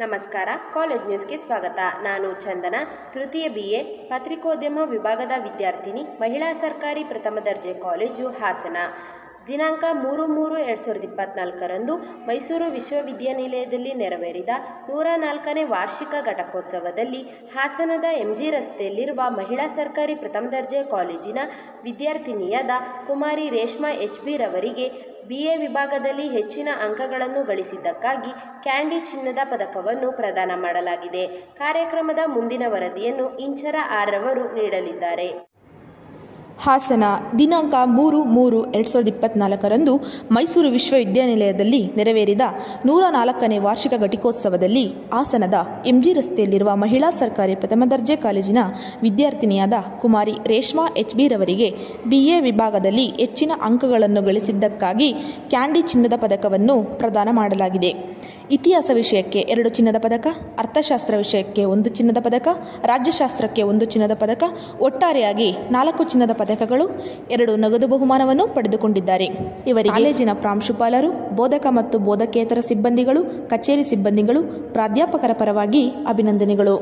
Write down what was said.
ನಮಸ್ಕಾರ. ಕಾಲೇಜ್ ನ್ಯೂಸ್ಗೆ ಸ್ವಾಗತ. ನಾನು ಚಂದನ, ತೃತೀಯ BA ಪತ್ರಿಕೋದ್ಯಮ ವಿಭಾಗದ ವಿದ್ಯಾರ್ಥಿನಿ, ಮಹಿಳಾ ಸರ್ಕಾರಿ ಪ್ರಥಮ ದರ್ಜೆ ಕಾಲೇಜು, ಹಾಸನ. ದಿನಾಂಕ 3/3/2024ರಂದು ಮೈಸೂರು ವಿಶ್ವವಿದ್ಯಾನಿಲಯದಲ್ಲಿ ನೆರವೇರಿದ 104ನೇ ವಾರ್ಷಿಕ ಘಟಿಕೋತ್ಸವದಲ್ಲಿ ಹಾಸನದ MG ರಸ್ತೆಯಲ್ಲಿರುವ ಮಹಿಳಾ ಸರ್ಕಾರಿ ಪ್ರಥಮ ದರ್ಜೆ ಕಾಲೇಜಿನ ವಿದ್ಯಾರ್ಥಿನಿಯಾದ ಕುಮಾರಿ ರೇಷ್ಮಾ HB ರವರಿಗೆ BA ವಿಭಾಗದಲ್ಲಿ ಹೆಚ್ಚಿನ ಅಂಕಗಳನ್ನು ಗಳಿಸಿದ್ದಕ್ಕಾಗಿ ಕ್ಯಾಂಡಿ ಚಿನ್ನದ ಪದಕವನ್ನು ಪ್ರದಾನ ಮಾಡಲಾಗಿದೆ. ಕಾರ್ಯಕ್ರಮದ ಮುಂದಿನ ವರದಿಯನ್ನು ಇಂಚರ R ರವರು ನೀಡಲಿದ್ದಾರೆ. ಹಾಸನ ದಿನಾಂಕ 3/3/2024ರಂದು ಮೈಸೂರು ವಿಶ್ವವಿದ್ಯಾನಿಲಯದಲ್ಲಿ ನೆರವೇರಿದ 104ನೇ ವಾರ್ಷಿಕ ಘಟಿಕೋತ್ಸವದಲ್ಲಿ ಹಾಸನದ MG ರಸ್ತೆಯಲ್ಲಿರುವ ಮಹಿಳಾ ಸರ್ಕಾರಿ ಪ್ರಥಮ ದರ್ಜೆ ಕಾಲೇಜಿನ ವಿದ್ಯಾರ್ಥಿನಿಯಾದ ಕುಮಾರಿ ರೇಷ್ಮಾ HB ರವರಿಗೆ BA ವಿಭಾಗದಲ್ಲಿ ಹೆಚ್ಚಿನ ಅಂಕಗಳನ್ನು ಗಳಿಸಿದ್ದಕ್ಕಾಗಿ ಕ್ಯಾಂಡಿ ಚಿನ್ನದ ಪದಕವನ್ನು ಪ್ರದಾನ ಮಾಡಲಾಗಿದೆ. ಇತಿಹಾಸ ವಿಷಯಕ್ಕೆ 2 ಚಿನ್ನದ ಪದಕ, ಅರ್ಥಶಾಸ್ತ್ರ ವಿಷಯಕ್ಕೆ 1 ಚಿನ್ನದ ಪದಕ, ರಾಜ್ಯಶಾಸ್ತ್ರಕ್ಕೆ 1 ಚಿನ್ನದ ಪದಕ, ಒಟ್ಟಾರೆಯಾಗಿ 4 ಚಿನ್ನದ ಪದಕಗಳು, 2 ನಗದು ಬಹುಮಾನವನ್ನು ಪಡೆದುಕೊಂಡಿದ್ದಾರೆ. ಇವರಿಗೆ ಕಾಲೇಜಿನ ಪ್ರಾಂಶುಪಾಲರು, ಬೋಧಕ ಮತ್ತು ಬೋಧಕೇತರ ಸಿಬ್ಬಂದಿಗಳು, ಕಚೇರಿ ಸಿಬ್ಬಂದಿಗಳು, ಪ್ರಾಧ್ಯಾಪಕರ ಪರವಾಗಿ ಅಭಿನಂದನೆಗಳು.